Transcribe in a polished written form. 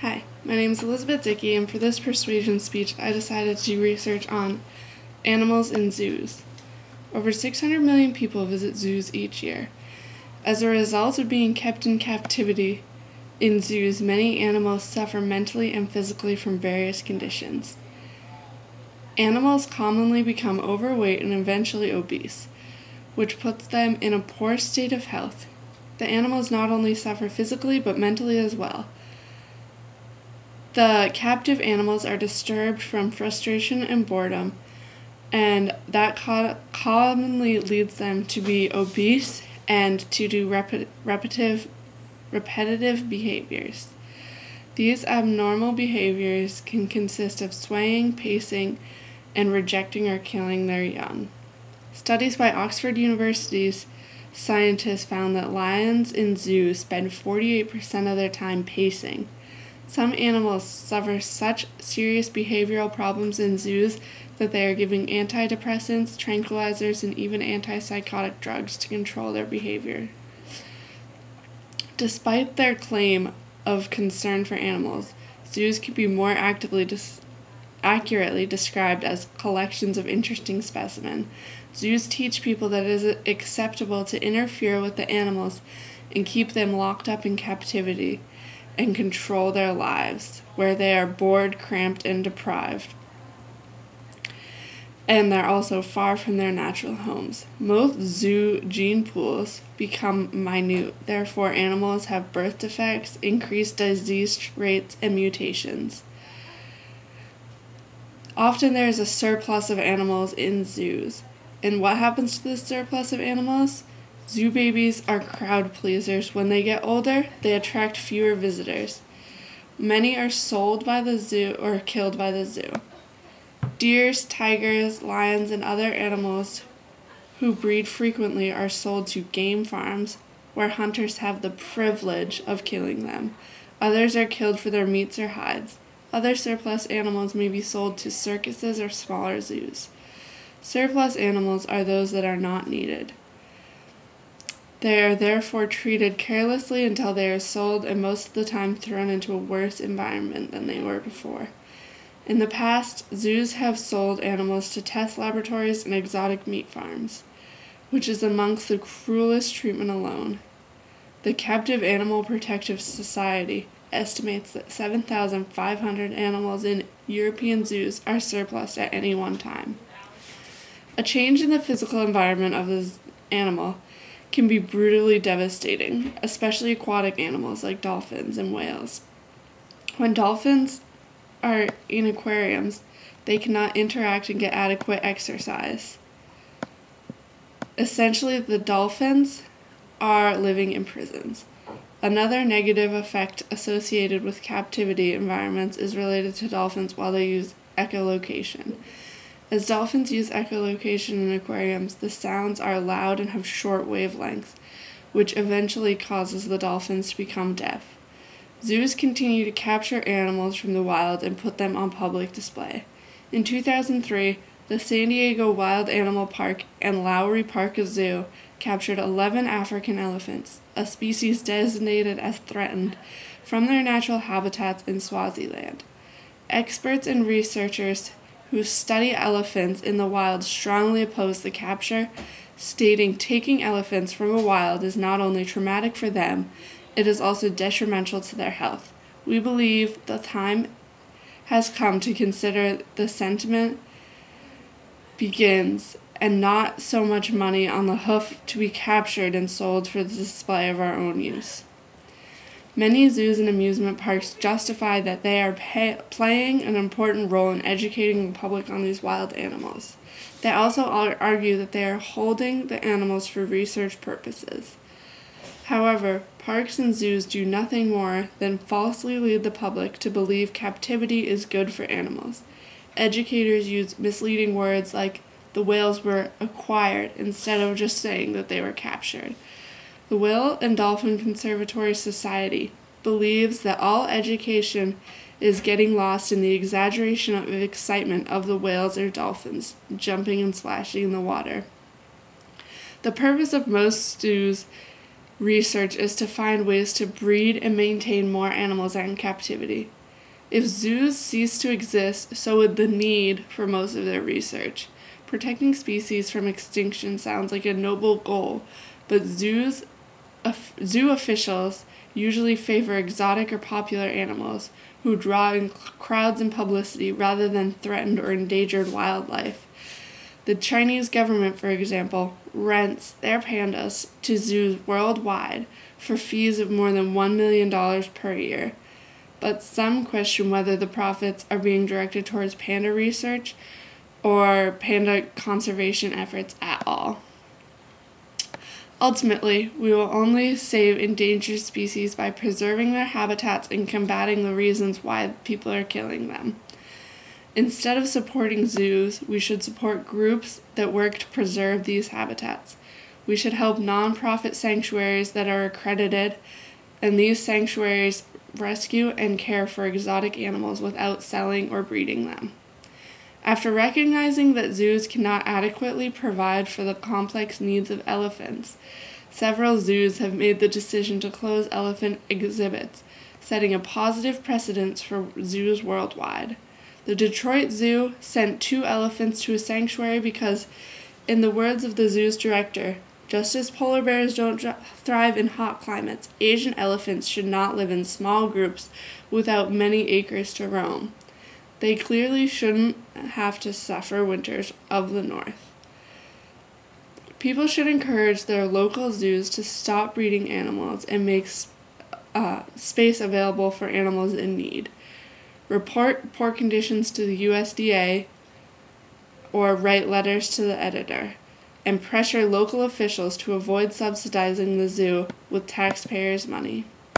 Hi, my name is Elizabeth Dickey, and for this persuasion speech, I decided to do research on animals in zoos. Over 600 million people visit zoos each year. As a result of being kept in captivity in zoos, many animals suffer mentally and physically from various conditions. Animals commonly become overweight and eventually obese, which puts them in a poor state of health. The animals not only suffer physically but mentally as well. The captive animals are disturbed from frustration and boredom, and that commonly leads them to be obese and to do repetitive behaviors. These abnormal behaviors can consist of swaying, pacing, and rejecting or killing their young. Studies by Oxford University's scientists found that lions in zoos spend 48% of their time pacing. Some animals suffer such serious behavioral problems in zoos that they are giving antidepressants, tranquilizers, and even antipsychotic drugs to control their behavior. Despite their claim of concern for animals, zoos can be more accurately described as collections of interesting specimens. Zoos teach people that it is acceptable to interfere with the animals and keep them locked up in captivity and control their lives, where they are bored, cramped, and deprived. And they're also far from their natural homes. Most zoo gene pools become minute. Therefore, animals have birth defects, increased disease rates, and mutations. Often there is a surplus of animals in zoos. And what happens to the surplus of animals? Zoo babies are crowd pleasers. When they get older, they attract fewer visitors. Many are sold by the zoo or killed by the zoo. Deers, tigers, lions, and other animals who breed frequently are sold to game farms, where hunters have the privilege of killing them. Others are killed for their meats or hides. Other surplus animals may be sold to circuses or smaller zoos. Surplus animals are those that are not needed. They are therefore treated carelessly until they are sold and most of the time thrown into a worse environment than they were before. In the past, zoos have sold animals to test laboratories and exotic meat farms, which is amongst the cruelest treatment alone. The Captive Animal Protective Society estimates that 7,500 animals in European zoos are surplus at any one time. A change in the physical environment of the animal can be brutally devastating, especially aquatic animals like dolphins and whales. When dolphins are in aquariums, they cannot interact and get adequate exercise. Essentially, the dolphins are living in prisons. Another negative effect associated with captivity environments is related to dolphins while they use echolocation. As dolphins use echolocation in aquariums, the sounds are loud and have short wavelengths, which eventually causes the dolphins to become deaf. Zoos continue to capture animals from the wild and put them on public display. In 2003, the San Diego Wild Animal Park and Lowry Park Zoo captured 11 African elephants, a species designated as threatened, from their natural habitats in Swaziland. Experts and researchers who study elephants in the wild strongly oppose the capture, stating taking elephants from a wild is not only traumatic for them, it is also detrimental to their health. We believe the time has come to consider the sentiment begins and not so much money on the hoof to be captured and sold for the display of our own use. Many zoos and amusement parks justify that they are playing an important role in educating the public on these wild animals. They also argue that they are holding the animals for research purposes. However, parks and zoos do nothing more than falsely lead the public to believe captivity is good for animals. Educators use misleading words like the whales were acquired instead of just saying that they were captured. The Whale and Dolphin Conservatory Society believes that all education is getting lost in the exaggeration of excitement of the whales or dolphins jumping and splashing in the water. The purpose of most zoos research is to find ways to breed and maintain more animals in captivity. If zoos cease to exist, so would the need for most of their research. Protecting species from extinction sounds like a noble goal, but zoo officials usually favor exotic or popular animals who draw in crowds and publicity rather than threatened or endangered wildlife. The Chinese government, for example, rents their pandas to zoos worldwide for fees of more than $1 million per year. But some question whether the profits are being directed towards panda research or panda conservation efforts at all. Ultimately, we will only save endangered species by preserving their habitats and combating the reasons why people are killing them. Instead of supporting zoos, we should support groups that work to preserve these habitats. We should help nonprofit sanctuaries that are accredited, and these sanctuaries rescue and care for exotic animals without selling or breeding them. After recognizing that zoos cannot adequately provide for the complex needs of elephants, several zoos have made the decision to close elephant exhibits, setting a positive precedent for zoos worldwide. The Detroit Zoo sent 2 elephants to a sanctuary because, in the words of the zoo's director, just as polar bears don't thrive in hot climates, Asian elephants should not live in small groups without many acres to roam. They clearly shouldn't have to suffer winters of the north. People should encourage their local zoos to stop breeding animals and make space available for animals in need. Report poor conditions to the USDA or write letters to the editor, and pressure local officials to avoid subsidizing the zoo with taxpayers' money.